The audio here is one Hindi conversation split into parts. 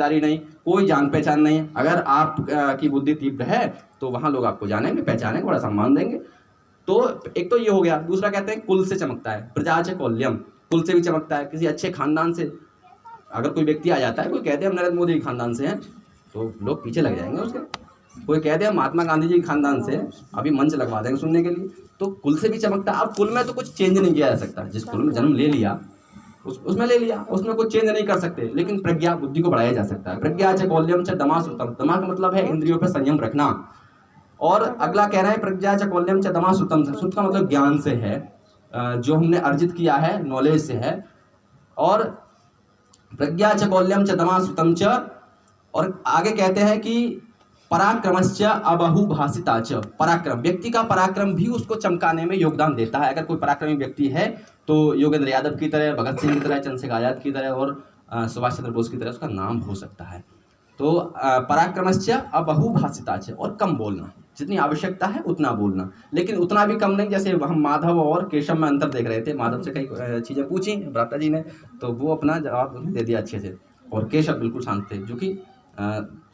रिश्तेदारी नहीं, कोई जान पहचान नहीं। अगर आप की बुद्धि तीव्र है तो वहाँ लोग आपको जानेंगे, पहचानेंगे, बड़ा सम्मान देंगे। तो एक तो ये हो गया। दूसरा कहते हैं कुल से चमकता है, प्रजाच कौल्यम, कुल से भी चमकता है। किसी अच्छे खानदान से अगर कोई व्यक्ति आ जाता है, कोई कहते हैं हम नरेंद्र मोदी के खानदान से हैं, तो लोग पीछे लग जाएंगे उसके। कोई कहते हैं महात्मा गांधी जी के खानदान से, अभी मंच लगवा देंगे सुनने के लिए। तो कुल से भी चमकता है। अब कुल में तो कुछ चेंज नहीं किया जा सकता, जिस कुल में जन्म ले लिया उसमें ले लिया, उसमें कुछ चेंज नहीं कर सकते। लेकिन प्रज्ञा, बुद्धि को बढ़ाया जा सकता है। प्रज्ञा च कौल्यम च दमा सुतम, दमा का मतलब है इंद्रियों पर संयम रखना। और अगला कह रहा है प्रज्ञा च कौल्यम च दमा सुतम, सुत का मतलब ज्ञान से है, जो हमने अर्जित किया है, नॉलेज से है। और प्रज्ञा च कौल्यम च दमा सुतम च, और आगे कहते हैं कि पराक्रमश्च अबहु भासिता च, पराक्रम, व्यक्ति का पराक्रम भी उसको चमकाने में योगदान देता है। अगर कोई पराक्रमी व्यक्ति है तो योगेंद्र यादव की तरह, भगत सिंह की तरह, चंद्रशेखर आजाद की तरह और सुभाष चंद्र बोस की तरह उसका नाम हो सकता है। तो पराक्रमश्च अबहु भासिता च, और कम बोलना, जितनी आवश्यकता है उतना बोलना, लेकिन उतना भी कम नहीं। जैसे हम माधव और केशव में अंतर देख रहे थे, माधव से कई चीज़ें पूछी भ्राता जी ने, तो वो अपना जवाब दे दिया अच्छे से, और केशव बिल्कुल शांत थे, जो कि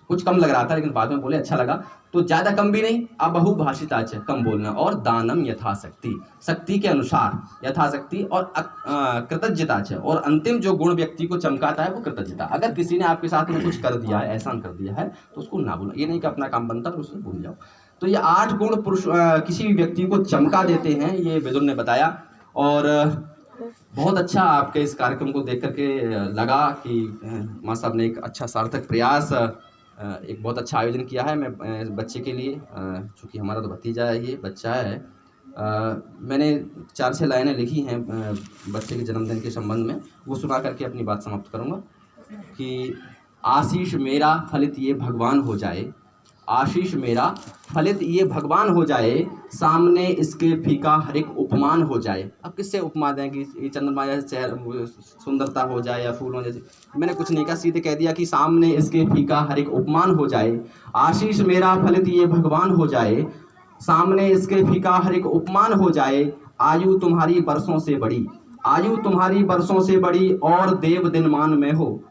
कुछ कम लग रहा था, लेकिन बाद में बोले अच्छा लगा। तो ज़्यादा कम भी नहीं, अबहु भाषिताच, कम बोलना। और दानम यथाशक्ति, शक्ति के अनुसार, यथाशक्ति। और कृतज्ञताच, और अंतिम जो गुण व्यक्ति को चमकाता है वो कृतज्ञता। अगर किसी ने आपके साथ में कुछ कर दिया है, एहसान कर दिया है, तो उसको ना भूलना। ये नहीं कि अपना काम बनता है उससे भूल जाओ। तो ये 8 गुण पुरुष किसी भी व्यक्ति को चमका देते हैं, ये वेदों ने बताया। और बहुत अच्छा आपके इस कार्यक्रम को देख करके लगा कि माँ साहब ने एक अच्छा सार्थक प्रयास, एक बहुत अच्छा आयोजन किया है। मैं बच्चे के लिए, चूँकि हमारा तो भतीजा है, ये बच्चा है, मैंने 4-6 लाइनें लिखी हैं बच्चे के जन्मदिन के संबंध में, वो सुना करके अपनी बात समाप्त करूँगा। कि आशीष मेरा फलित ये भगवान हो जाए, आशीष मेरा फलित ये भगवान हो जाए, सामने इसके फीका हर एक उपमान हो जाए। अब किससे उपमा दें कि ये चंद्रमा जैसे चेहरा सुंदरता हो जाए या फूलों जैसे, मैंने कुछ नहीं कहा, सीधे कह दिया कि सामने इसके फीका हर एक उपमान हो जाए। आशीष मेरा फलित ये भगवान हो जाए, सामने इसके फीका हर एक उपमान हो जाए। आयु तुम्हारी बरसों से बड़ी, आयु तुम्हारी बरसों से बड़ी, और देव दिनमान में हो।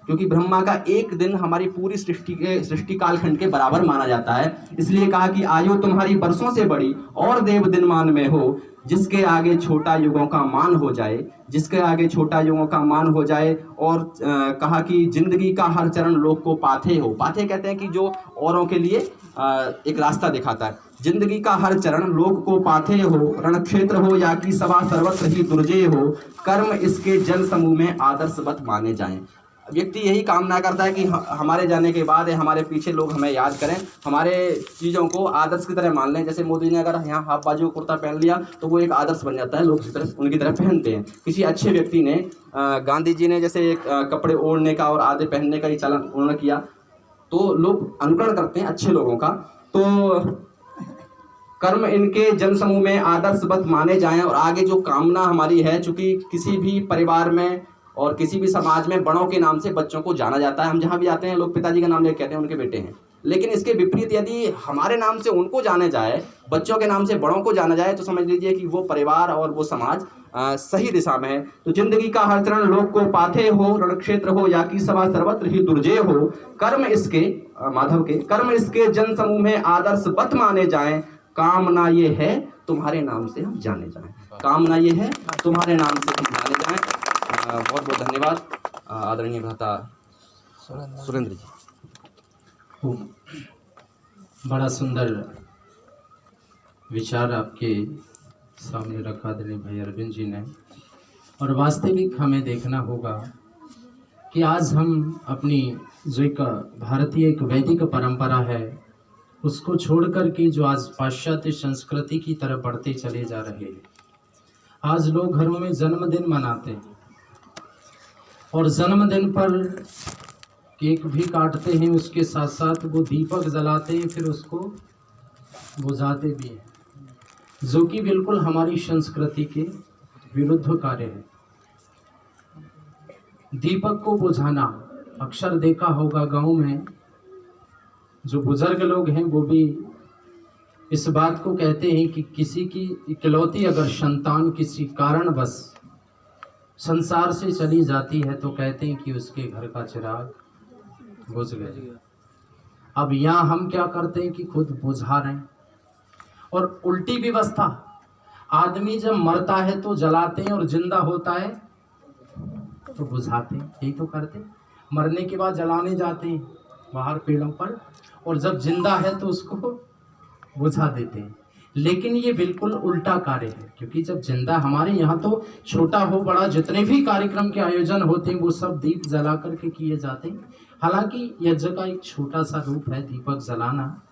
क्योंकि ब्रह्मा का एक दिन हमारी पूरी सृष्टि कालखंड के बराबर माना जाता है, इसलिए कहा कि आयु तुम्हारी बरसों से बड़ी और देव दिनमान में हो। जिसके आगे छोटा युगों का मान हो जाए, जिसके आगे छोटा युगों का मान हो जाए। और कहा कि जिंदगी का हर चरण लोग को पाथे हो। पाथे कहते हैं कि जो औरों के लिए एक रास्ता दिखाता है। जिंदगी का हर चरण लोग को पाथे हो, रण क्षेत्र हो या कि सभा सर्वत्र ही दुर्जय हो। कर्म इसके जन समूह में आदर्शवत माने जाएं। व्यक्ति यही कामना करता है कि हमारे जाने के बाद हमारे पीछे लोग हमें याद करें, हमारे चीज़ों को आदर्श की तरह मान लें। जैसे मोदी ने अगर यहाँ हाफ बाजू कुर्ता पहन लिया तो वो एक आदर्श बन जाता है, लोग उनकी तरह पहनते हैं। किसी अच्छे व्यक्ति ने, गांधी जी ने जैसे कपड़े ओढ़ने का और आधे पहनने का ही चलन उन्होंने किया, तो लोग अनुकरण करते हैं अच्छे लोगों का। तो कर्म इनके जन समूह में आदर्शवत माने जाएं। और आगे जो कामना हमारी है, चूँकि किसी भी परिवार में और किसी भी समाज में बड़ों के नाम से बच्चों को जाना जाता है। हम जहाँ भी जाते हैं लोग पिताजी का नाम लेकर कहते हैं उनके बेटे हैं, लेकिन इसके विपरीत यदि हमारे नाम से उनको जाने जाए, बच्चों के नाम से बड़ों को जाना जाए, तो समझ लीजिए कि वो परिवार और वो समाज सही दिशा में है। तो जिंदगी का हर चरण लोग को पाथे हो, रण क्षेत्र हो या कि सभा सर्वत्र ही दुर्जय हो। कर्म इसके, माधव के, कर्म इसके जन समूह में आदर्शवत माने जाएं। कामना ये है तुम्हारे नाम से हम जाने जाएं, कामना ये है तुम्हारे नाम से हम जाने जाएं। बहुत बहुत धन्यवाद आदरणीय भ्राता सुरेंद्र जी। बड़ा सुंदर विचार आपके सामने रखा आदरणीय भाई अरविंद जी ने। और वास्तविक हमें देखना होगा कि आज हम अपनी जो एक भारतीय एक वैदिक परंपरा है उसको छोड़कर के जो आज पाश्चात्य संस्कृति की तरफ बढ़ते चले जा रहे हैं। आज लोग घरों में जन्मदिन मनाते हैं और जन्मदिन पर केक भी काटते हैं, उसके साथ साथ वो दीपक जलाते हैं, फिर उसको बुझाते भी हैं, जो कि बिल्कुल हमारी संस्कृति के विरुद्ध कार्य है। दीपक को बुझाना, अक्सर देखा होगा गांव में जो बुजुर्ग लोग हैं वो भी इस बात को कहते हैं कि किसी की इकलौती अगर संतान किसी कारणवश संसार से चली जाती है तो कहते हैं कि उसके घर का चिराग बुझ गए। अब यहाँ हम क्या करते हैं कि खुद बुझा रहे हैं, और उल्टी व्यवस्था, आदमी जब मरता है तो जलाते हैं और जिंदा होता है तो बुझाते हैं। यही तो करते हैं, मरने के बाद जलाने जाते हैं बाहर पेड़ों पर, और जब जिंदा है तो उसको बुझा देते हैं। लेकिन ये बिल्कुल उल्टा कार्य है, क्योंकि जब जिंदा, हमारे यहाँ तो छोटा हो बड़ा जितने भी कार्यक्रम के आयोजन होते हैं वो सब दीप जला करके किए जाते हैं। हालांकि यज्ञ का एक छोटा सा रूप है दीपक जलाना।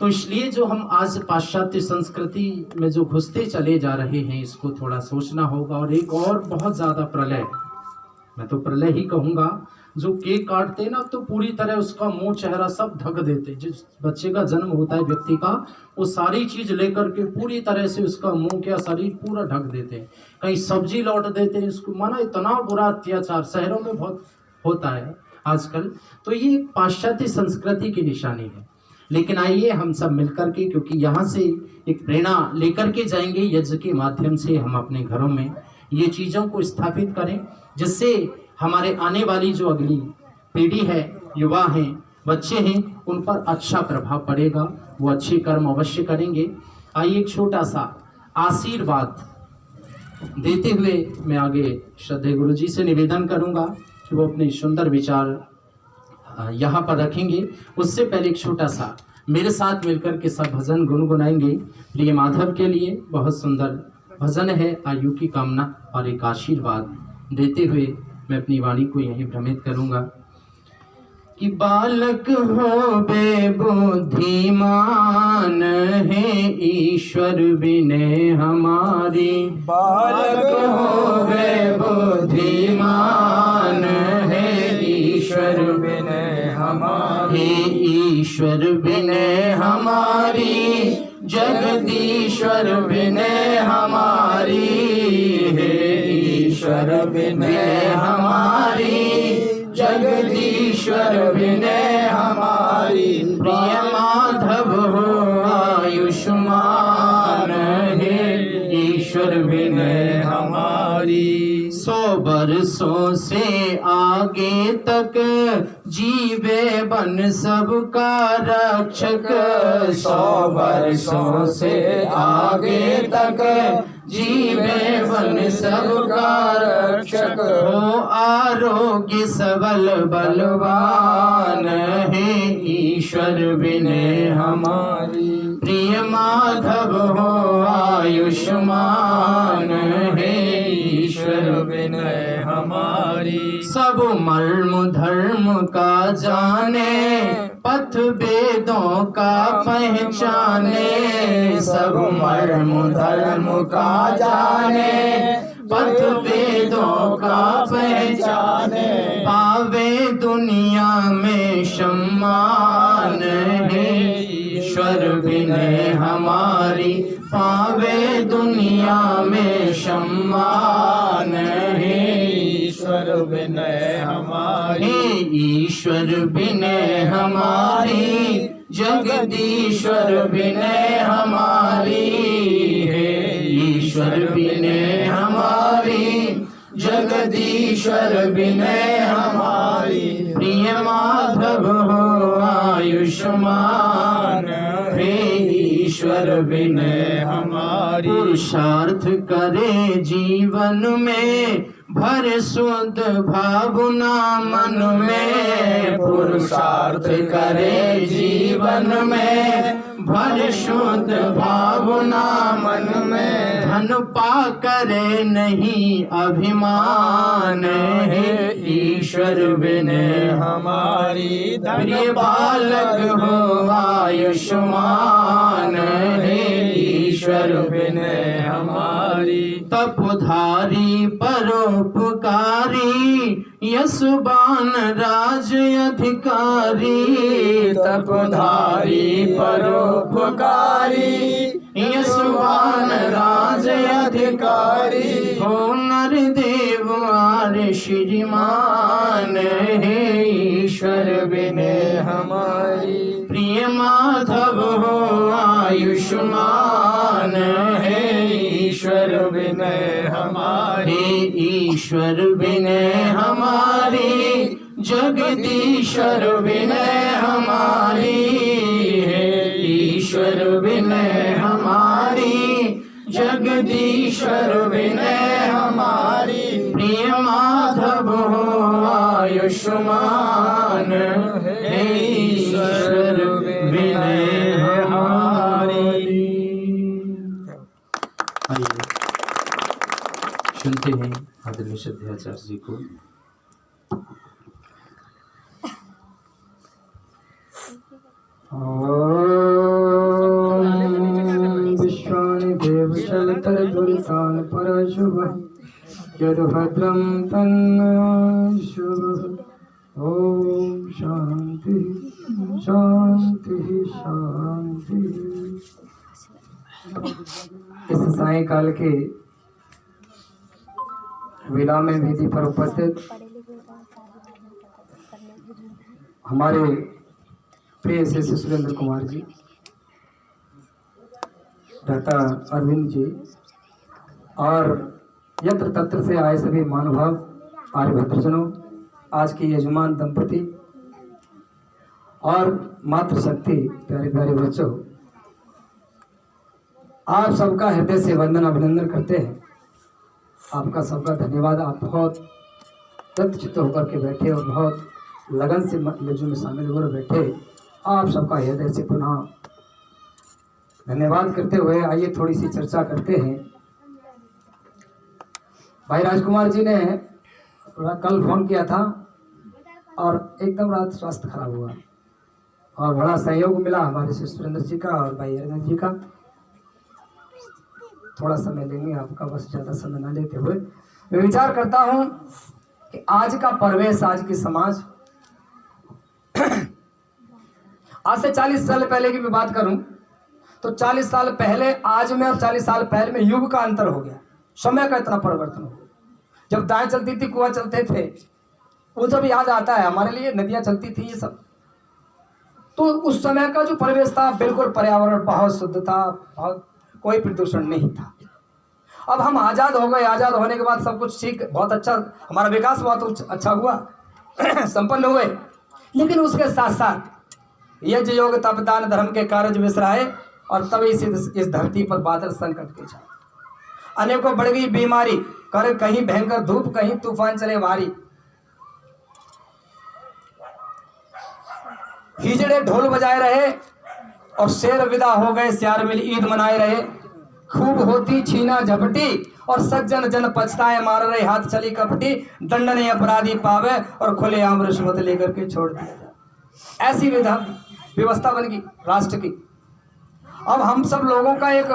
तो इसलिए जो हम आज पाश्चात्य संस्कृति में जो घुसते चले जा रहे हैं, इसको थोड़ा सोचना होगा। और एक और बहुत ज़्यादा प्रलय, मैं तो प्रलय ही कहूँगा, जो केक काटते हैं ना तो पूरी तरह उसका मुंह चेहरा सब ढक देते। जिस बच्चे का जन्म होता है व्यक्ति का, वो सारी चीज लेकर के पूरी तरह से उसका मुंह क्या शरीर पूरा ढक देते हैं, कहीं सब्जी लौट देते हैं इसको। माना इतना बुरा अत्याचार शहरों में बहुत होता है आजकल। तो ये पाश्चात्य संस्कृति की निशानी है। लेकिन आइए हम सब मिलकर के, क्योंकि यहाँ से एक प्रेरणा लेकर के जाएंगे, यज्ञ के माध्यम से हम अपने घरों में ये चीज़ों को स्थापित करें, जिससे हमारे आने वाली जो अगली पीढ़ी है, युवा हैं, बच्चे हैं, उन पर अच्छा प्रभाव पड़ेगा, वो अच्छे कर्म अवश्य करेंगे। आइए एक छोटा सा आशीर्वाद देते हुए मैं आगे श्रद्धेय गुरु जी से निवेदन करूंगा कि वो अपने सुंदर विचार यहाँ पर रखेंगे। उससे पहले एक छोटा सा मेरे साथ मिलकर के सब भजन गुनगुनाएंगे। प्रिय माधव के लिए बहुत सुंदर भजन है, आयु की कामना, और एक आशीर्वाद देते हुए मैं अपनी वाणी को यहीं भ्रमित करूंगा कि बालक हो बेबुद्धिमान है ईश्वर विनय हमारी। बालक हो बेबुद्धिमान है ईश्वर विनय हमारी। ईश्वर विनय हमारी, जगदीश्वर विनय हमारी है। ईश्वर विनय हमारी, जगदीश्वर विनय हमारी। प्रिय माधव हो आयुष्मान है ईश्वर विनय हमारी। 100 वर्षों से आगे तक जीवे बन सबका रक्षक। 100 वर्षों से आगे तक जीवे बन सबका रक्षक। हो आरोग्य सबल बलवान है ईश्वर विनय हमारी। प्रिय माधव हो आयुष्मान है ईश्वर विनय हमारी। सब मर्म धर्म का जाने, पथ वेदों का पहचाने। सब मर्म धर्म का जाने, पथ वेदों का पहचाने। पावे दुनिया में सम्मान है ईश्वर विनय हमारी। पावे दुनिया में सम्मान है ईश्वर विनय हमारी। ईश्वर विनय हमारी, जगदीश्वर विनय हमारी है। ईश्वर विनय हमारी, जगदीश्वर विनय हमारी। प्रिय माधव हो आयुष्मान है ईश्वर विनय हमारी। पुरुषार्थ करे जीवन में, भर शुद्ध भावना मन में। पुरुषार्थ करे जीवन में, भर शुद्ध भावना मन में। धन पा करे नहीं अभिमान है ईश्वर विनय हमारी। प्रिय बालक हो आयुष्मान है ईश्वर विनय हमारी। तपधारी परोपकारी, यशबान राज अधिकारी। तपधारी परोपकारी, यशबान राज अधिकारी। हो नर देव आर्य श्रीमान है ईश्वर विनय हमारी। प्रिय माधव हो आयुष्मान है ईश्वर विनय हमारी। ईश्वर विनय हमारी, जगदीश्वर विनय हमारी है, ईश्वर विनय हमारी, जगदीश्वर विनय हमारी, प्रिय माधव हो आयुष्मान, हे ईश्वर विनय हमारी। आइए सुनते हैं आदरणीय श्रद्धाचार्य जी को। विश्वानि देव चलतर दुरितान परशुभ, यद्भद्रं तन्न शुभ। ओम शांति शांति शांति। इस सायंकाल के विराम विधि पर उपस्थित हमारे प्रिय श्री सुरेंद्र कुमार जी, दाता अरविंद जी और यत्र तत्र से आए सभी महानुभाव आर्यभद्रजनों, आज के यजमान दंपति और मातृशक्ति प्यारे प्यारे बच्चों, आप सबका हृदय से वंदन अभिनंदन करते हैं। आपका सबका धन्यवाद। आप बहुत तत्चित्त होकर के बैठे और बहुत लगन से यज्ञ में शामिल होकर बैठे। आप सबका हृदय से पुनः धन्यवाद करते हुए आइए थोड़ी सी चर्चा करते हैं। भाई राजकुमार जी ने कल फोन किया था और एकदम रात स्वास्थ्य खराब हुआ और बड़ा सहयोग मिला हमारे श्री सुरेंद्र जी का और भाई अरविंद जी का। थोड़ा समय लेंगे आपका, बस ज़्यादा समय ना लेते हुए मैं विचार करता हूँ कि आज का परिवेश, आज की समाज, आज से 40 साल पहले की मैं बात करूं तो 40 साल पहले आज में और 40 साल पहले में युग का अंतर हो गया, समय का इतना परिवर्तन हो गया। जब दाएं चलती थी, कुआं चलते थे, वो सब याद आता है हमारे लिए, नदियां चलती थी, ये सब। तो उस समय का जो परिवेश था बिल्कुल पर्यावरण बहुत शुद्ध था, बहुत कोई प्रदूषण नहीं था। अब हम आज़ाद हो गए, आज़ाद होने के बाद सब कुछ ठीक, बहुत अच्छा, हमारा विकास बहुत अच्छा हुआ संपन्न हुए। लेकिन उसके साथ साथ यज्ञ योग तप दान धर्म के कार्य विसराए और तभी इस धरती पर बादल संकट के छाए। अनेकों बढ़ गई बीमारी, कर कहीं भयंकर धूप, कहीं तूफान चले भारी। हिजड़े ढोल बजाए रहे और शेर विदा हो गए, सियार मिल ईद मनाए रहे। खूब होती छीना झपटी और सज्जन जन पछताए, मार रहे हाथ चली कपटी। दंडने अपराधी पावे और खुले आम रिश्वत लेकर के छोड़ दिया जाए। ऐसी व्यवस्था बन गई राष्ट्र की। अब हम सब लोगों का एक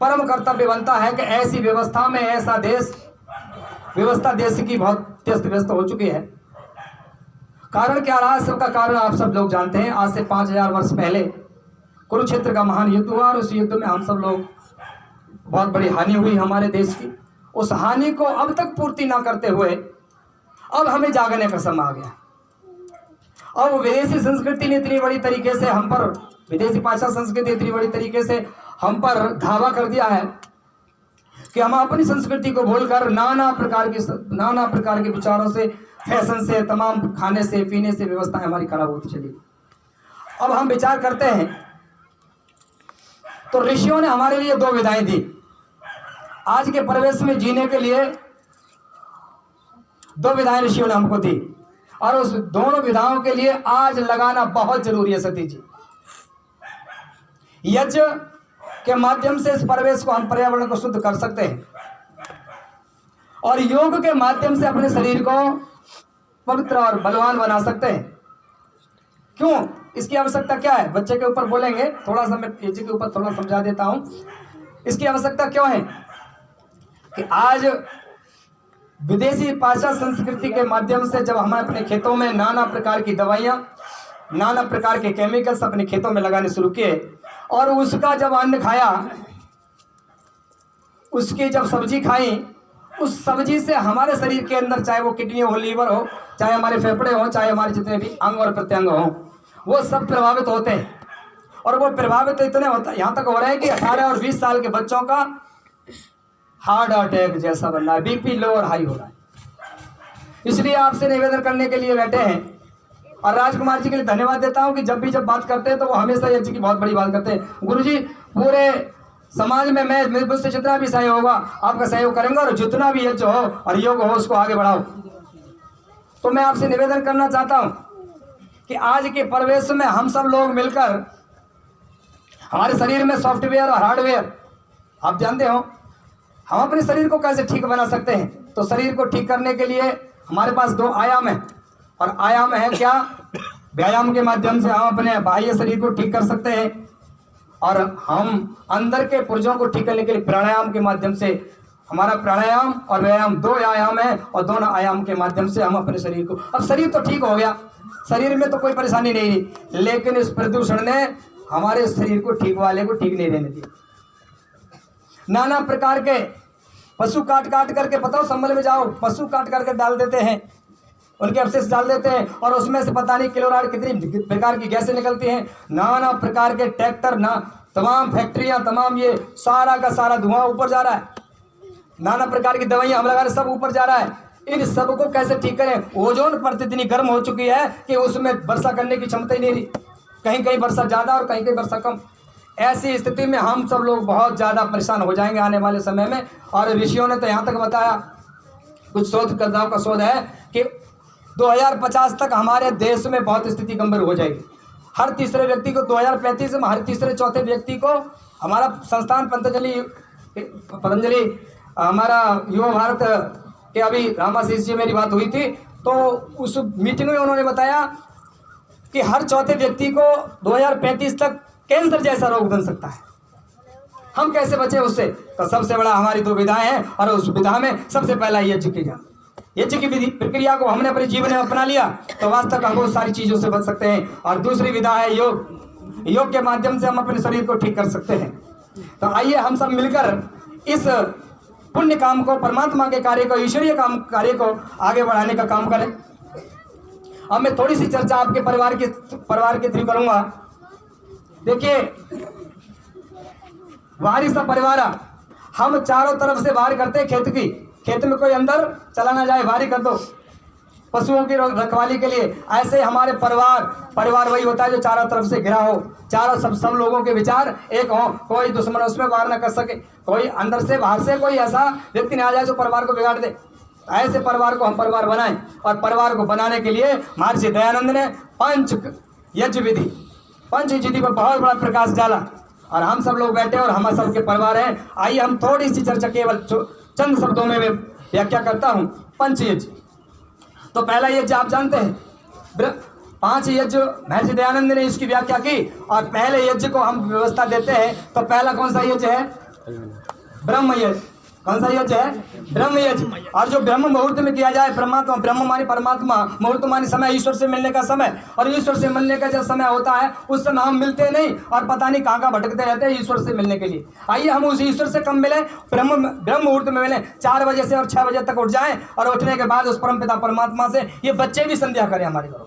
परम कर्तव्य बनता है कि ऐसी व्यवस्था में, ऐसा देश, व्यवस्था देश की बहुत व्यस्त व्यस्त हो चुकी है। कारण क्या रहा? सबका कारण आप सब लोग जानते हैं। आज से 5000 वर्ष पहले कुरुक्षेत्र का महान युद्ध हुआ और उस युद्ध में हम सब लोग, बहुत बड़ी हानि हुई हमारे देश की। उस हानि को अब तक पूर्ति ना करते हुए अब हमें जागने का समय आ गया। अब विदेशी संस्कृति ने इतनी बड़ी तरीके से हम पर, विदेशी भाषा संस्कृति इतनी बड़ी तरीके से हम पर धावा कर दिया है कि हम अपनी संस्कृति को भूलकर नाना प्रकार के विचारों से, फैशन से, तमाम खाने से पीने से व्यवस्थाएं हमारी खराब होती चली। अब हम विचार करते हैं तो ऋषियों ने हमारे लिए 2 विधाएं दी। आज के परिवेश में जीने के लिए 2 विधाएं ऋषियों ने हमको दी और उस दोनों विधाओं के लिए आज लगाना बहुत जरूरी है सती जी। यज्ञ के माध्यम से इस परिवेश को, हम पर्यावरण को शुद्ध कर सकते हैं और योग के माध्यम से अपने शरीर को पवित्र और बलवान बना सकते हैं। क्यों? इसकी आवश्यकता क्या है? बच्चे के ऊपर बोलेंगे, थोड़ा सा मैं यज्ञ के ऊपर थोड़ा समझा देता हूं। इसकी आवश्यकता क्यों है कि आज विदेशी भाषा संस्कृति के माध्यम से जब हम अपने खेतों में नाना प्रकार की दवाइयाँ, नाना प्रकार के केमिकल्स अपने खेतों में लगाने शुरू किए और उसका जब अन्न खाया, उसकी जब सब्जी खाई, उस सब्जी से हमारे शरीर के अंदर, चाहे वो किडनी हो, लीवर हो, चाहे हमारे फेफड़े हो, चाहे हमारे जितने भी अंग और प्रत्यंग हो, वो सब प्रभावित होते हैं। और वो प्रभावित इतने होता, यहाँ तक हो रहा है कि 18 और 20 साल के बच्चों का हार्ट अटैक जैसा बन रहा है, बीपी लो और हाई हो रहा है। इसलिए आपसे निवेदन करने के लिए बैठे हैं। और राजकुमार जी के लिए धन्यवाद देता हूं कि जब बात करते हैं तो वो हमेशा यज्ञ की बहुत बड़ी बात करते हैं। गुरुजी, पूरे समाज में मैं मुझसे जितना भी सहयोग होगा आपका सहयोग करेंगे, और जितना भी यज्ञ हो और योग हो उसको आगे बढ़ाओ। तो मैं आपसे निवेदन करना चाहता हूं कि आज के परिवेश में हम सब लोग मिलकर हमारे शरीर में सॉफ्टवेयर और हार्डवेयर आप जानते हो, हम अपने शरीर को कैसे ठीक बना सकते हैं। तो शरीर को ठीक करने के लिए हमारे पास 2 आयाम है, और आयाम है क्या? व्यायाम के माध्यम से हम अपने बाह्य शरीर को ठीक कर सकते हैं, और हम अंदर के पुर्जों को ठीक करने के लिए प्राणायाम के माध्यम से, हमारा प्राणायाम और व्यायाम 2 आयाम है, और दोनों आयाम के माध्यम से हम अपने शरीर को, अब शरीर तो ठीक हो गया, शरीर में तो कोई परेशानी नहीं रही, लेकिन इस प्रदूषण ने हमारे शरीर को ठीक वाले को ठीक नहीं रहने दिया। नाना प्रकार के पशु काट करके, बताओ संभल में जाओ, पशु काट करके डाल देते हैं, उनके अवशेष डाल देते हैं, और उसमें से पता नहीं क्लोराइड कितनी प्रकार की गैसें निकलती हैं। नाना प्रकार के ट्रैक्टर, ना तमाम फैक्ट्रियां, तमाम ये सारा का सारा धुआं ऊपर जा रहा है, नाना प्रकार की दवाइयां हम लगा रहे, सब ऊपर जा रहा है। इन सबको कैसे ठीक करें? ओजोन परत इतनी गर्म हो चुकी है कि उसमें वर्षा करने की क्षमता ही नहीं रही, कहीं कहीं वर्षा ज़्यादा और कहीं कहीं वर्षा कम। ऐसी स्थिति में हम सब लोग बहुत ज़्यादा परेशान हो जाएंगे आने वाले समय में। और ऋषियों ने तो यहाँ तक बताया, कुछ शोधकर्ताओं का शोध है कि 2050 तक हमारे देश में बहुत स्थिति गंभीर हो जाएगी। हर तीसरे व्यक्ति को 2035 में हर तीसरे चौथे व्यक्ति को हमारा संस्थान पतंजलि हमारा युवा भारत के अभी रामाशीष जी मेरी बात हुई थी, तो उस मीटिंग में उन्होंने बताया कि हर चौथे व्यक्ति को 2035 तक कैंसर जैसा रोग बन सकता है। हम कैसे बचे उससे? तो सबसे बड़ा हमारी 2 विधाएं हैं, और उस विधा में सबसे पहला यज्ञ की जाए। यज्ञ की विधि प्रक्रिया को हमने अपने जीवन में अपना लिया तो वास्तव हम बहुत सारी चीज़ों से बच सकते हैं। और दूसरी विधा है योग। योग के माध्यम से हम अपने शरीर को ठीक कर सकते हैं। तो आइए हम सब मिलकर इस पुण्य काम को, परमात्मा के कार्य को, ईश्वरीय कार्य को आगे बढ़ाने का काम करें। अब मैं थोड़ी सी चर्चा आपके परिवार के थ्रू करूंगा। देखिए, बाहरी सा परिवार, हम चारों तरफ से बाहर करते हैं खेत में कोई अंदर चला ना जाए, बाहरी कर दो पशुओं की रखवाली के लिए। ऐसे हमारे परिवार वही होता है जो चारों तरफ से घिरा हो, चारों सब लोगों के विचार एक हो, कोई दुश्मन उसमें वार ना कर सके, कोई अंदर से बाहर से कोई ऐसा व्यक्ति नहीं आ जाए जो परिवार को बिगाड़ दे। ऐसे परिवार को हम परिवार बनाएं, और परिवार को बनाने के लिए महर्षि दयानंद ने पंच यज्ञ विधि पर बहुत बड़ा प्रकाश डाला, और हम सब लोग बैठे और हम सबके परिवार हैं। आइए हम थोड़ी सी चर्चा केवल चंद शब्दों में व्याख्या करता हूँ। पंच यज्ञ, तो पहला यज्ञ आप जानते हैं, 5 यज्ञ महर्षि दयानंद ने इसकी व्याख्या की, और पहले यज्ञ को हम व्यवस्था देते हैं। तो पहला कौन सा यज्ञ है? ब्रह्म यज्ञ। कौन सा यज्ञ है? ब्रह्म यज्ञ। और जो ब्रह्म मुहूर्त में किया जाए, परमात्मा, ब्रह्म मानी परमात्मा, मुहूर्त मानी समय, ईश्वर से मिलने का समय। और ईश्वर से मिलने का जब समय होता है उस समय हम मिलते नहीं और पता नहीं कहाँ भटकते रहते हैं ईश्वर से मिलने के लिए। आइए हम उस ईश्वर से कम मिले, ब्रह्म मुहूर्त में मिले, 4 बजे से और 6 बजे तक उठ जाएं, और उठने के बाद उस परमपिता परमात्मा से ये बच्चे भी संध्या करें, हमारे घरों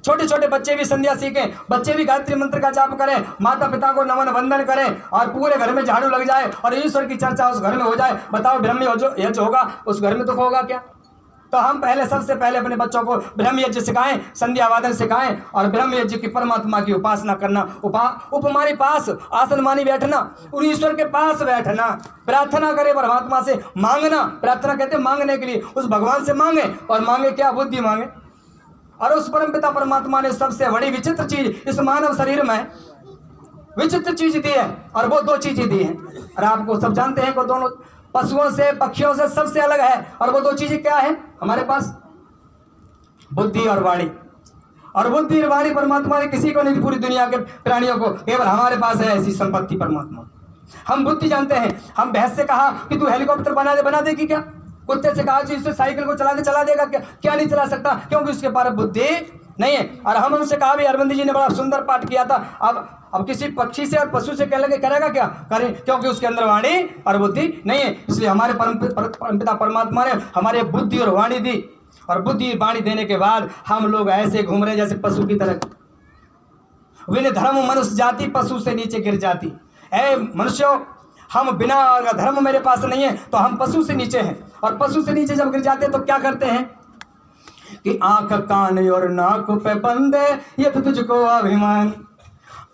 छोटे छोटे बच्चे भी संध्या सीखें, बच्चे भी गायत्री मंत्र का जाप करें, माता पिता को नमन वंदन करें, और पूरे घर में झाड़ू लग जाए और ईश्वर की चर्चा उस घर में हो जाए। बताओ ब्रह्म यज्ञ होगा, उस घर में तो होगा क्या? तो हम सबसे पहले अपने बच्चों को ब्रह्म यज्ञ सिखाएं, संध्या वादन सिखाएं, और ब्रह्म यज्ञ की परमात्मा की उपासना करना, उपमानी पास आसन मानी बैठना, और ईश्वर के पास बैठना, प्रार्थना करें परमात्मा से, मांगना। प्रार्थना कहते हैं मांगने के लिए, उस भगवान से मांगे, और मांगे क्या? बुद्धि मांगे। और उस परमपिता परमात्मा ने सबसे बड़ी विचित्र चीज इस मानव शरीर में विचित्र चीज दी है, और वो 2 चीजें दी हैं, और आपको सब जानते हैं कि दोनों पशुओं से, पक्षियों से सबसे अलग है। और वो 2 चीजें क्या है हमारे पास? बुद्धि और वाणी। और बुद्धि और वाणी परमात्मा ने किसी को नहीं दी, पूरी दुनिया के प्राणियों को, केवल हमारे पास है ऐसी संपत्ति परमात्मा। हम बुद्धि जानते हैं। हम भैंस से कहा कि तू हेलीकॉप्टर बना देगी क्या? कुत्ते से कहा इससे साइकिल को चला देगा क्या नहीं चला सकता, क्योंकि उसके पास बुद्धि नहीं है। और हम उनसे कहा भी, अरविंद जी ने बड़ा सुंदर पाठ किया था, अब किसी पक्षी से और पशु से करेगा क्या? करें, क्योंकि उसके अंदर वाणी और बुद्धि नहीं है। इसलिए हमारे परमपिता परमात्मा ने हमारे बुद्धि और वाणी दी, और बुद्धि वाणी देने के बाद हम लोग ऐसे घूम रहे जैसे पशु की तरह। विन धर्म मनुष्य जाति पशु से नीचे गिर जाती। ऐ मनुष्यों, हम बिना धर्म मेरे पास नहीं है तो हम पशु से नीचे हैं, और पशु से नीचे जब गिर जाते हैं तो क्या करते हैं? कि आंख कान और नाक पे बंदे यदि तुझको अभिमान,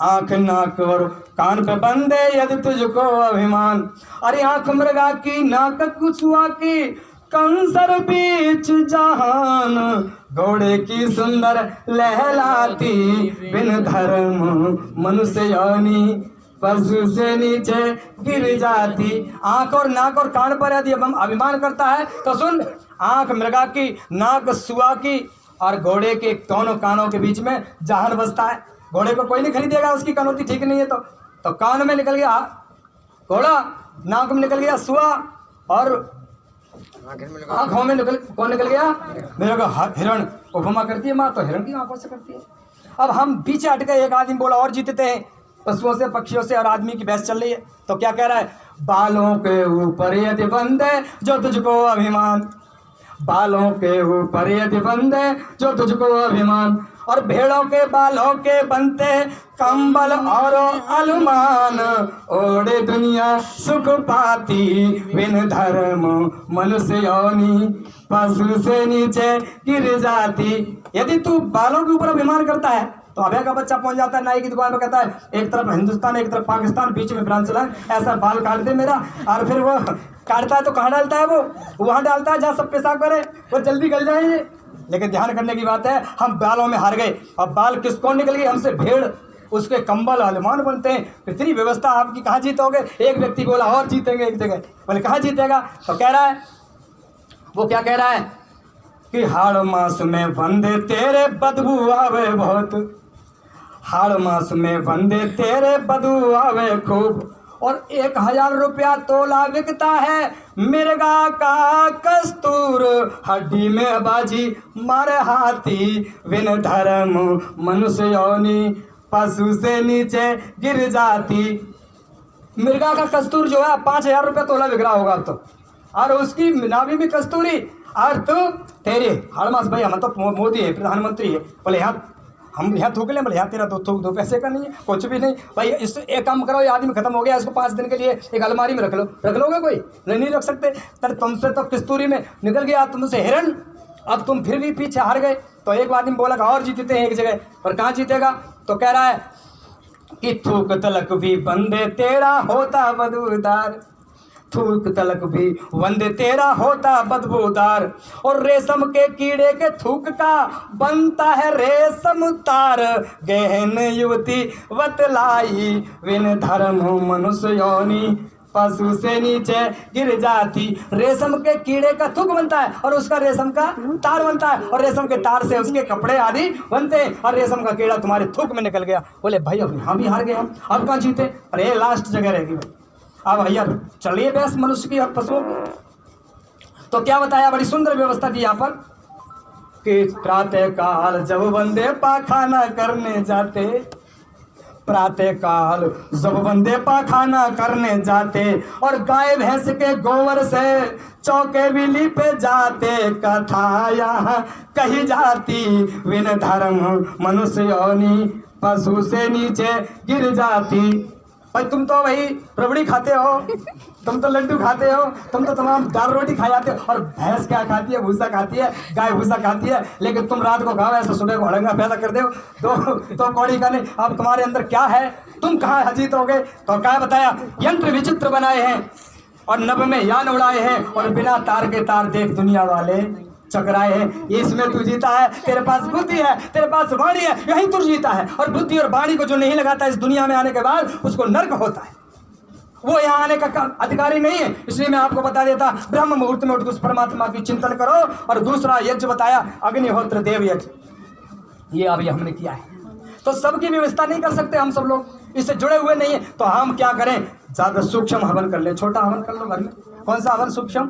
आंख नाक और कान पे बंदे यदि तुझको अभिमान। अरे आंख मृगा की नाक कुछुआ की कंसर बीच जहान, घोड़े की सुंदर लहलाती बिन धर्म मनुष्य योनि पशु से नीचे गिर जाती। आंख और नाक और कान पर यदि अभिमान करता है तो सुन, आंख मृगा की, नाक सुआ की और घोड़े के दोनों कानों के बीच में जहान बसता है। घोड़े को कोई नहीं खरीदेगा, उसकी कनौती ठीक नहीं है। तो कान में निकल गया घोड़ा, नाक में निकल गया सुआ और आंखों में कौन निकल गया? मेरे को हिरण। उपमा करती है माँ तो हिरण की आंखों से करती है। अब हम पीछे हट गए, एक आदमी बोला और जीतते हैं, पशुओं से पक्षियों से और आदमी की बहस चल रही है। तो क्या कह रहा है? बालों के ऊपर यदि बंदे जो तुझको अभिमान, बालों के ऊपर यदि बंदे जो तुझको अभिमान, और भेड़ों के बालों के बनते कंबल और अलमान, ओढ़े दुनिया सुख पाती बिन धर्म मनुष्य योनि पशु से नीचे गिर जाती। यदि तू बालों के ऊपर अभिमान करता है तो अभय का बच्चा पहुंच जाता है नाई की दुकान पर, कहता है एक तरफ हिंदुस्तान एक तरफ पाकिस्तान, बीच में ब्रांच चला, ऐसा बाल काट दे मेरा। और फिर वो काटता है तो कहाँ डालता है? वो वहाँ डालता है जहाँ सब पेशाब करे, वो जल्दी गल जाएंगे। लेकिन ध्यान करने की बात है, हम बालों में हार गए। अब बाल किस कौन निकल गई? हमसे भेड़, उसके कंबल अलमान बनते हैं। इतनी व्यवस्था आपकी, कहाँ जीतोगे? एक व्यक्ति बोला और जीतेंगे एक जगह, बोले कहाँ जीतेगा? तो कह रहा है, वो क्या कह रहा है कि हाड़ मास में बंदे तेरे बदबू आवे बहुत, हाड़ मास में बंदे तेरे बदबू आवे खूब, और 1000 रुपया तोला बिकता है मिर्गा का कस्तूर, हड्डी में बाजी मारे हाथी बिन धर्म मनुष्य योनि पशु से नीचे गिर जाती। मिर्गा का कस्तूर जो है 5000 रुपया तोला बिक रहा होगा अब तो, और उसकी नाभि में कस्तूरी। और तू तेरे हड़मास भाई, हम तो मोदी है, प्रधानमंत्री है, बोले यहाँ हम यहाँ थूक लें, बोले यहाँ तेरा दो पैसे का नहीं है, कुछ भी नहीं भाई। इस एक काम करो, ये आदमी खत्म हो गया, इसको 5 दिन के लिए एक अलमारी में रख लो। रख लोगे? कोई नहीं रख सकते। तर तुमसे तो कस्तूरी में निकल गया, तुमसे हिरण, अब तुम फिर भी पीछे हार गए। तो एक आदमी बोला कि और जीतते हैं एक जगह, पर कहाँ जीतेगा? तो कह रहा है कि थूक तलक भी बंदे तेरा होता बदबूदार, थूक तलक भी वंदे तेरा होता बदबूदार, और रेशम के कीड़े के थूक का बनता है रेशम तार, गहन युवती बतलाई बिन धर्म मनुष्य योनि पशु से नीचे गिर जाती। रेशम के कीड़े का थूक बनता है और उसका रेशम का तार बनता है, और रेशम के तार से उसके कपड़े आदि बनते हैं, और रेशम का कीड़ा तुम्हारे थूक में निकल गया। बोले भाई अब हम ही हार गए, हम अब कहाँ जीते? अरे लास्ट जगह रहेगी भाई। अब भैया चलिए बहस मनुष्य की और पशुओं की। तो क्या बताया? बड़ी सुंदर व्यवस्था दी यहाँ पर कि प्रातः काल जब बंदे पाखाना करने जाते, प्रातः काल जब बंदे पाखाना करने जाते, और गाय भैंस के गोबर से चौके बिली पे जाते, कथा यहाँ कही जाती बिन धर्म मनुष्य योनि पशु से नीचे गिर जाती। भाई तुम तो वही रबड़ी खाते हो, तुम तो लड्डू खाते हो, तुम तो तमाम दाल रोटी खा जाते हो, और भैंस क्या खाती है? भूसा खाती है, गाय भूसा खाती है। लेकिन तुम रात को खाओ ऐसा, सुबह को हड़ंगा पैदा कर दो तो कौड़ी का नहीं। अब तुम्हारे अंदर क्या है? तुम कहाँ हजीत रहोगे? तो क्या बताया? यंत्र विचित्र बनाए हैं और नभ में यान उड़ाए हैं, और बिना तार के तार देख दुनिया वाले चकराए हैं। इसमें तू जीता है, तेरे पास बुद्धि है, तेरे पास वाणी है, यही तू जीता है। और बुद्धि और वाणी को जो नहीं लगाता इस दुनिया में आने के बाद, उसको नर्क होता है, वो यहाँ आने का अधिकारी नहीं है। इसलिए मैं आपको बता देता, ब्रह्म मुहूर्त में उठ उस परमात्मा की चिंतन करो। और दूसरा यज्ञ बताया, अग्निहोत्र देव यज्ञ, ये अभी हमने किया है। तो सबकी व्यवस्था नहीं कर सकते हम सब लोग, इससे जुड़े हुए नहीं है। तो हम क्या करें? ज्यादा सूक्ष्म हवन कर ले, छोटा हवन कर लो घर में। कौन सा हवन सूक्ष्म?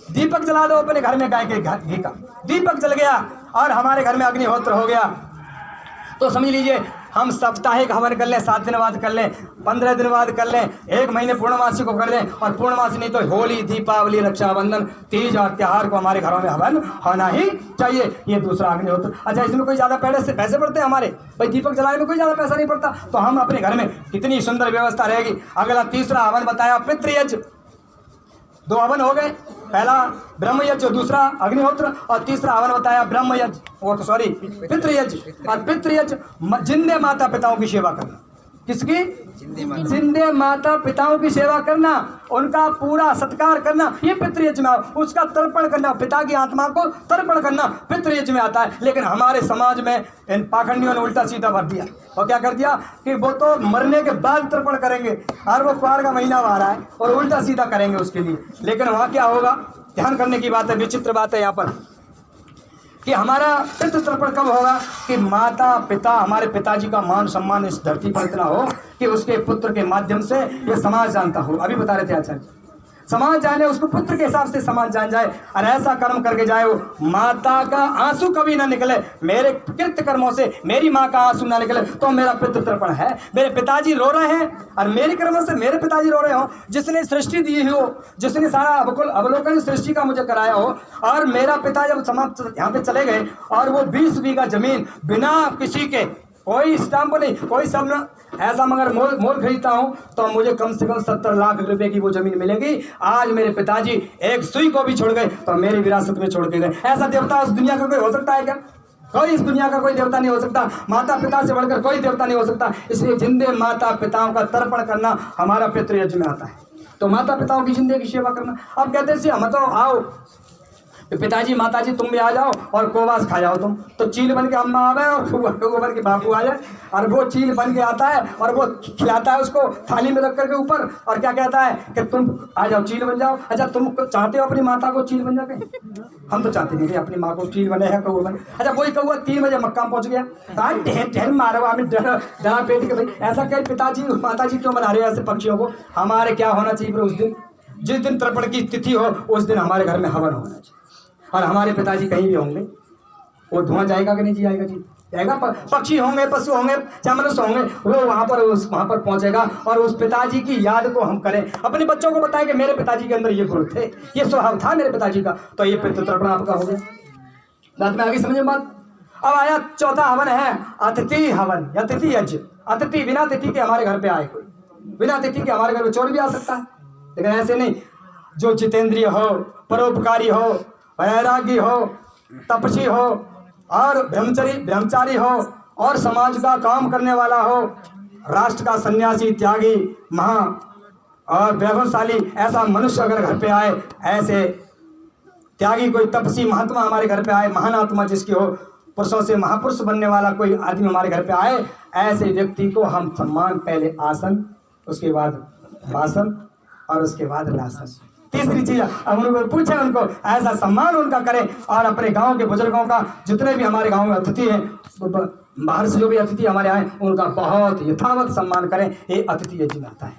दीपक जला दो अपने घर में, गाय के घी का दीपक जल गया और हमारे घर में अग्निहोत्र हो गया। तो समझ लीजिए हम साप्ताहिक हवन कर लें, 7 दिन बाद कर लें, 15 दिन बाद कर लें, 1 महीने पूर्णमासी को कर लें, और पूर्णमासी नहीं तो होली, दीपावली, रक्षाबंधन, तीज और त्योहार को हमारे घरों में हवन होना ही चाहिए। ये दूसरा अग्निहोत्र। अच्छा, इसमें कोई ज़्यादा पैसे पड़ते हैं हमारे? भाई दीपक जलाने में कोई ज़्यादा पैसा नहीं पड़ता। तो हम अपने घर में कितनी सुंदर व्यवस्था रहेगी। अगला तीसरा हवन बताया, पितृयज्ञ। 2 हवन हो गए, पहला ब्रह्म यज्ञ, दूसरा अग्निहोत्र और तीसरा हवन बताया ब्रह्म यज्ञ, वो तो सॉरी पितृ यज्ञ। और पितृ यज्ञ जिंदे माता पिताओं की सेवा करना। किसकी? जिंदे माता पिताओं की सेवा करना, उनका पूरा सत्कार करना, ये पितृयज्ञ में, उसका तर्पण करना, पिता की आत्मा को तर्पण करना पितृयज्ञ में आता है। लेकिन हमारे समाज में इन पाखंडियों ने उल्टा सीधा भर दिया और क्या कर दिया कि वो तो मरने के बाद तर्पण करेंगे, और वो क्वार का महीना आ रहा है और उल्टा सीधा करेंगे उसके लिए। लेकिन वहाँ क्या होगा, ध्यान करने की बात है, विचित्र बात है यहाँ पर कि हमारा पितृ तर्पण कब होगा कि माता पिता, हमारे पिताजी का मान सम्मान इस धरती पर इतना हो कि उसके पुत्र के माध्यम से ये समाज जानता हो। अभी बता रहे थे आचार्य, समाज जाने, उसको पुत्र के हिसाब से समाज जान जाए और ऐसा कर्म करके जाए वो माता का आंसू कभी ना निकले, मेरे कृत्य कर्मों से मेरी माँ का आंसू ना निकले तो मेरा पितृ तर्पण है। मेरे पिताजी रो रहे हैं और मेरे कर्मों से मेरे पिताजी रो रहे हो, जिसने सृष्टि दी हो, जिसने सारा अवलोकन सृष्टि का मुझे कराया हो, और मेरा पिता जब समाप्त यहाँ पे चले गए और वो 20 बीघा जमीन बिना किसी के कोई स्टाम्प नहीं, कोई सब न ऐसा, मगर मोल खरीदता हूँ तो मुझे कम से कम 70 लाख रुपए की वो जमीन मिलेगी। आज मेरे पिताजी एक सुई को भी छोड़ गए तो मेरी विरासत में छोड़ के गए। ऐसा देवता उस दुनिया का कोई हो सकता है क्या? कोई इस दुनिया का कोई देवता नहीं हो सकता, माता पिता से बढ़कर कोई देवता नहीं हो सकता। इसलिए जिंदे माता पिताओं का तर्पण करना हमारा पितृयज्ञ में आता है। तो माता पिताओं की जिंदगी की सेवा करना। अब कहते हैं हम तो आओ पिताजी माताजी तुम भी आ जाओ और कोवास खा जाओ तुम, तो चील बन के अम्मा आवे और खूब बन के बापू आ जाए, और वो चील बन के आता है और वो खिलाता है उसको थाली में रख करके ऊपर, और क्या कहता है कि तुम आ जाओ चील बन जाओ। अच्छा तुम चाहते हो अपनी माता को चील बन जाके? हम तो चाहते नहीं कि अपनी माँ को चील बने है, कौआ बने। अच्छा वही कौआ 3 बजे मक्का में पहुँच गया, ढेर ढेर मारो हमें डरा पेट के, भाई ऐसा क्या पिताजी माताजी क्यों बना रहे हो ऐसे पक्षियों को? हमारे क्या होना चाहिए उस दिन, जिस दिन तर्पण की तिथि हो उस दिन हमारे घर में हवन होना चाहिए। और हमारे पिताजी कहीं भी होंगे वो धुआं जाएगा कि नहीं जाएगा? जी जाएगा। पक्षी होंगे, पशु होंगे, चाहे मनुष्य होंगे, वो वहाँ पर पहुँचेगा और उस पिताजी की याद को हम करें, अपने बच्चों को बताएं कि मेरे पिताजी के अंदर ये गुण थे, ये स्वभाव था मेरे पिताजी का, तो ये पितृ तर्पण आपका हो गया। बात में आगे समझे बात। अब आया चौथा हवन है अतिथि हवन या तिथि यज्ञ। अतिथि, बिना तिथि के हमारे घर पे आए कोई, बिना तिथि के हमारे घर में चोर भी आ सकता है, लेकिन ऐसे नहीं। जो जितेंद्रिय हो, परोपकारी हो, वैरागी हो, तपस्वी हो और ब्रह्मचारी हो और समाज का काम करने वाला हो, राष्ट्र का सन्यासी, त्यागी, महा और वैभवशाली, ऐसा मनुष्य अगर घर पे आए, ऐसे त्यागी कोई तपस्वी महात्मा हमारे घर पे आए, महान आत्मा जिसकी हो, पुरुषों से महापुरुष बनने वाला कोई आदमी हमारे घर पे आए, ऐसे व्यक्ति को हम सम्मान, पहले आसन, उसके बाद भाषण और उसके बाद लासन। तीसरी चीज हम उनको पूछे, उनको ऐसा सम्मान उनका करें, और अपने गांव के बुजुर्गों का, जितने भी हमारे गांव में अतिथि हैं, बाहर से जो भी अतिथि हमारे आए, उनका बहुत यथावत सम्मान करें। ये अतिथि यज्ञ में आता है।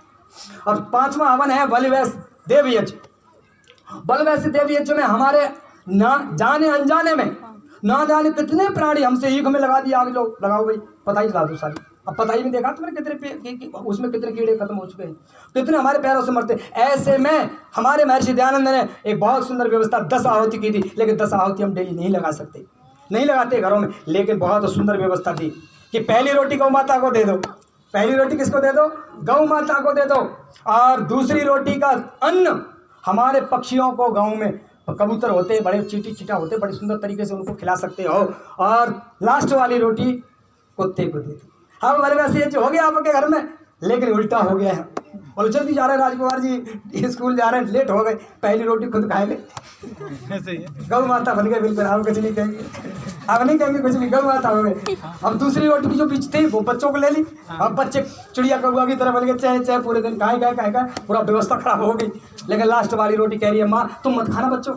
और 5वां हवन है बलवैश्य देव यज्ञ। बलवैश्य देव यज्ञ में हमारे ना जाने अनजाने में ना जाने कितने प्राणी हमसे ईख में लगा दिया, आगे लोग लगाओ भाई, पता ही चला दो सारी। अब पता ही नहीं देखा तुमने कितने उसमें कितने कीड़े खत्म हो चुके हैं, कितने हमारे पैरों से मरते। ऐसे में हमारे महर्षि दयानंद ने एक बहुत सुंदर व्यवस्था 10 आहुति की थी, लेकिन 10 आहुति हम डेली नहीं लगा सकते, नहीं लगाते घरों में, लेकिन बहुत सुंदर व्यवस्था थी कि पहली रोटी गौ माता को दे दो। पहली रोटी किसको दे दो? गौ माता को दे दो। और दूसरी रोटी का अन्न हमारे पक्षियों को, गाँव में कबूतर होते, बड़े चीटा होते, बड़े सुंदर तरीके से उनको खिला सकते हो। और लास्ट वाली रोटी कुत्ते को दे दो। हाँ मेरे वैसे ये हो गया आपके घर में, लेकिन उल्टा हो गया है। और जल्दी जा रहे हैं राजकुमार जी, स्कूल जा रहे हैं, लेट हो गए, पहली रोटी खुद खाएंगे, गौ माता बन गए बिल्कुल। आप कुछ नहीं कहेंगे, आप नहीं कहेंगे कुछ भी, गौ माता हो गए। अब दूसरी रोटी की जो बीच थी वो बच्चों को ले ली। अब बच्चे चिड़िया कौआ की तरह बन गए, चाहे चाहे पूरे दिन खाए, पूरा व्यवस्था खराब हो गई। लेकिन लास्ट वाली रोटी कह रही है माँ तुम मत खाना बच्चों,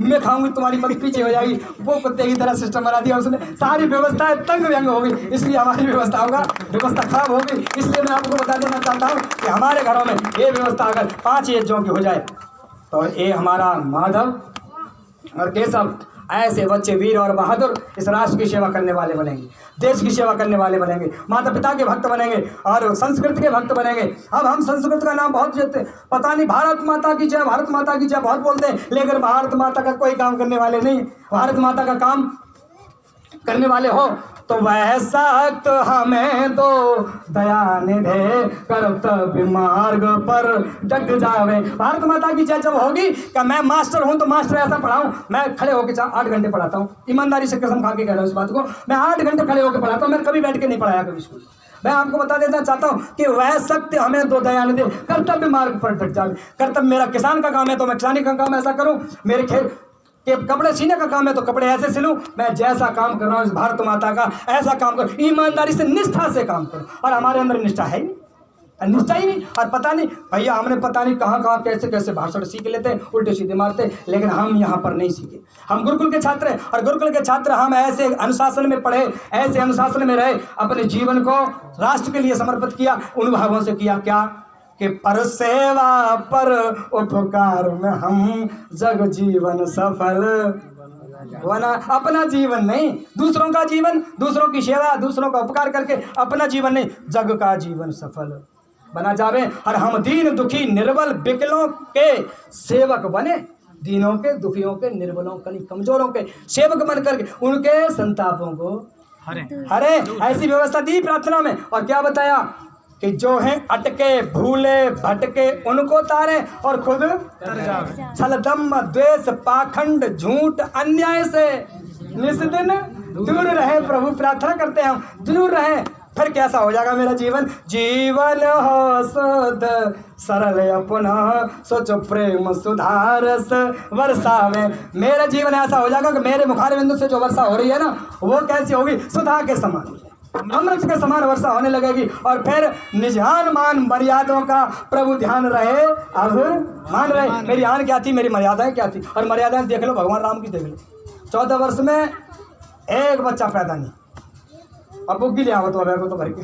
मैं खाऊंगी, तुम्हारी मत पीछे हो जाएगी। वो कुत्ते की तरह सिस्टम बना दिया उसने, सारी व्यवस्थाएं तंग व्यंग हो गई। इसलिए हमारी व्यवस्था खराब हो गई। इसलिए मैं आपको बता देना चाहता हूँ कि हमारे घरों में ये व्यवस्था अगर 5 यज्ञों की हो जाए तो ये हमारा माधव और केशव, ऐसे बच्चे वीर और बहादुर इस राष्ट्र की सेवा करने वाले बनेंगे, देश की सेवा करने वाले बनेंगे, माता पिता के भक्त बनेंगे और संस्कृत के भक्त बनेंगे। अब हम संस्कृत का नाम बहुत लेते, पता नहीं भारत माता की जय, भारत माता की जय बहुत बोलते हैं, लेकिन भारत माता का कोई काम करने वाले नहीं। भारत माता का काम करने वाले हो तो वह सख्त हमें दो दया निधे, कर्तव्य मार्ग पर डग जावे। भारत माता की जय जब होगी कि मैं मास्टर हूं तो मास्टर ऐसा पढ़ाऊं, मैं खड़े होकर 8 घंटे पढ़ाता हूं, ईमानदारी से कसम खा के कह रहा हूं इस बात को, मैं 8 घंटे खड़े होकर पढ़ाता हूं, मैं कभी बैठ के नहीं पढ़ाया कभी स्कूल। मैं आपको बता देना चाहता हूं कि वह सत्य हमें दो दया निधे, कर्तव्य मार्ग पर डग जावे। कर्तव्य मेरा किसान का काम है तो मैं किसानी का काम ऐसा करूं, मेरे खेत के कपड़े सीने का काम है तो कपड़े ऐसे सिलूं, मैं जैसा काम कर रहा हूं इस भारत माता का ऐसा काम करूं, ईमानदारी से निष्ठा से काम करूं। और हमारे अंदर निष्ठा है ही नहीं, निष्ठा ही नहीं। और पता नहीं भैया हमने पता नहीं कहाँ कहाँ कैसे कैसे भाषण सीख लेते, उल्टे सीधे मारते, लेकिन हम यहाँ पर नहीं सीखे। हम गुरुकुल के छात्र हैं और गुरुकुल के छात्र हम ऐसे अनुशासन में पढ़े, ऐसे अनुशासन में रहे, अपने जीवन को राष्ट्र के लिए समर्पित किया। उन भावों से किया क्या कि पर सेवा पर उपकार में हम जग जीवन सफल वना। अपना जीवन नहीं, दूसरों का जीवन, दूसरों की सेवा, दूसरों का उपकार करके अपना जीवन नहीं, जग का जीवन सफल बना जावे। और हम दीन दुखी निर्बल विकलों के सेवक बने, दीनों के दुखियों के निर्बलों के कमजोरों के सेवक बन करके उनके संतापों को हरे। ऐसी व्यवस्था दी प्रार्थना में। और क्या बताया कि जो हैं अटके भूले भटके उनको तारे और खुद छल दम द्वेष पाखंड झूठ अन्याय से निस्दिन दूर रहे। प्रभु प्रार्थना करते हैं हम दूर रहे, फिर कैसा हो जाएगा मेरा जीवन। जीवन हो शुद्ध सरल अपना सोचो प्रेम सुधारस वर्षा में। मेरा जीवन ऐसा हो जाएगा कि मेरे मुखार बिंदु से जो वर्षा हो रही है ना वो कैसी होगी, सुधा के समान, अमृत के समान वर्षा होने लगेगी। और फिर निजान मान मर्यादाओं का प्रभु ध्यान रहे, अब मान रहे मेरी आन क्या थी, मेरी मर्यादाएं क्या थी। और मर्यादाएं देख लो, भगवान राम की देख लो, 14 वर्ष में एक बच्चा पैदा नहीं, अब बुक भी ले आओ तो को तो भर के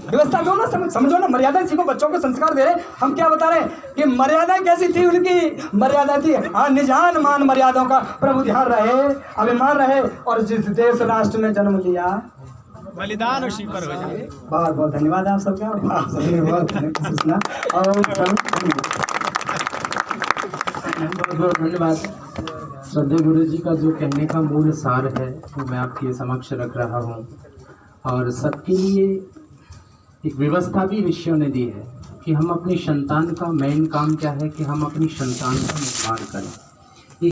व्यवस्था दो ना, समझो ना, मर्यादा सीखो, बच्चों को संस्कार दे रहे। हम क्या बता रहे हैं कि मर्यादा कैसी थी, उनकी मर्यादा थी हाँ निजान मान मर्यादाओं का प्रभु ध्यान रहे, अभिमान रहे। और जिस देश राष्ट्र में जन्म लिया बलिदान उसी पर हो जाए। बहुत बहुत धन्यवाद आप सबका, बहुत बहुत धन्यवाद। श्रद्धेय गुरु जी का जो कहने का मूल सार है वो मैं आपके समक्ष रख रहा हूँ। और सबके लिए एक व्यवस्था भी ऋषियों ने दी है कि हम अपनी संतान का मेन काम क्या है कि हम अपनी संतान का निर्माण करें।